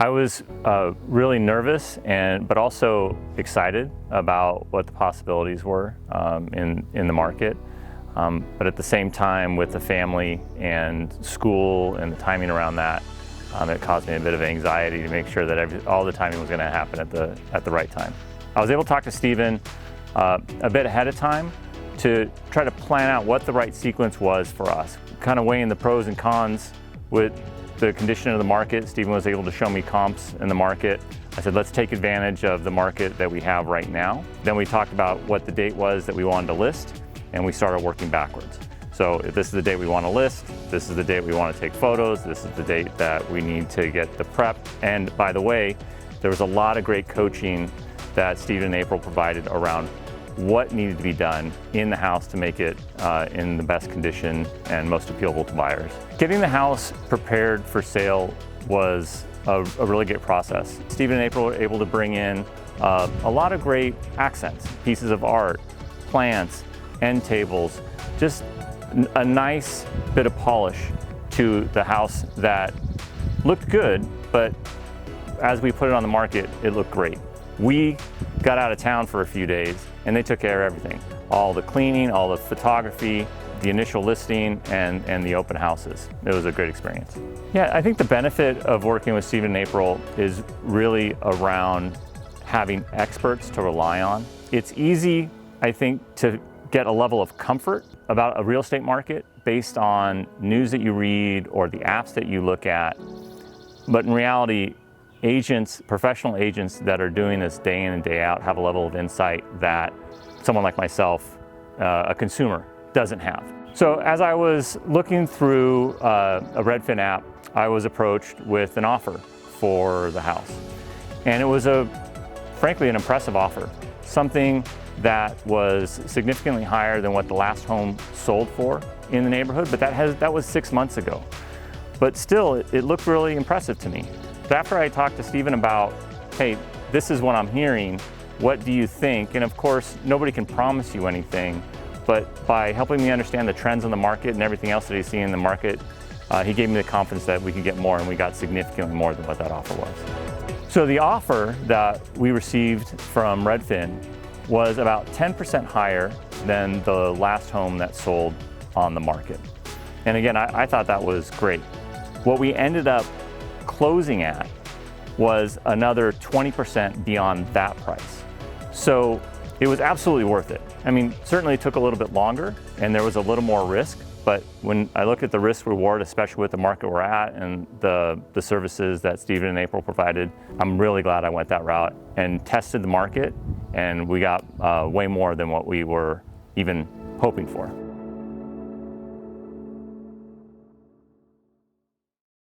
I was really nervous but also excited about what the possibilities were in the market. But at the same time, with the family and school and the timing around that, it caused me a bit of anxiety to make sure that all the timing was going to happen at the right time. I was able to talk to Stephen a bit ahead of time to try to plan out what the right sequence was for us, kind of weighing the pros and cons with the condition of the market. Stephen was able to show me comps in the market. I said, let's take advantage of the market that we have right now. Then we talked about what the date was that we wanted to list, and we started working backwards. So if this is the date we want to list, this is the date we want to take photos, this is the date that we need to get the prep. And by the way, there was a lot of great coaching that Stephen and April provided around what needed to be done in the house to make it in the best condition and most appealable to buyers. Getting the house prepared for sale was a really great process. Stephen and April were able to bring in a lot of great accents, pieces of art, plants, end tables, just a nice bit of polish to the house that looked good, but as we put it on the market, it looked great. We got out of town for a few days and they took care of everything. All the cleaning, all the photography, the initial listing, and the open houses. It was a great experience. Yeah, I think the benefit of working with Stephen and April is really around having experts to rely on. It's easy, I think, to get a level of comfort about a real estate market based on news that you read or the apps that you look at. But in reality, agents, professional agents that are doing this day in and day out have a level of insight that someone like myself, a consumer, doesn't have. So as I was looking through a Redfin app, I was approached with an offer for the house. And it was frankly, an impressive offer. Something that was significantly higher than what the last home sold for in the neighborhood, but that was 6 months ago. But still, it looked really impressive to me. But after I talked to Stephen about, hey, this is what I'm hearing, what do you think? And of course, nobody can promise you anything, but by helping me understand the trends in the market and everything else that he's seeing in the market, he gave me the confidence that we could get more, and we got significantly more than what that offer was. So the offer that we received from Redfin was about 10% higher than the last home that sold on the market. And again, I thought that was great. What we ended up closing at was another 20% beyond that price. So it was absolutely worth it. I mean, certainly it took a little bit longer and there was a little more risk, but when I look at the risk reward, especially with the market we're at and the services that Stephen and April provided, I'm really glad I went that route and tested the market, and we got way more than what we were even hoping for.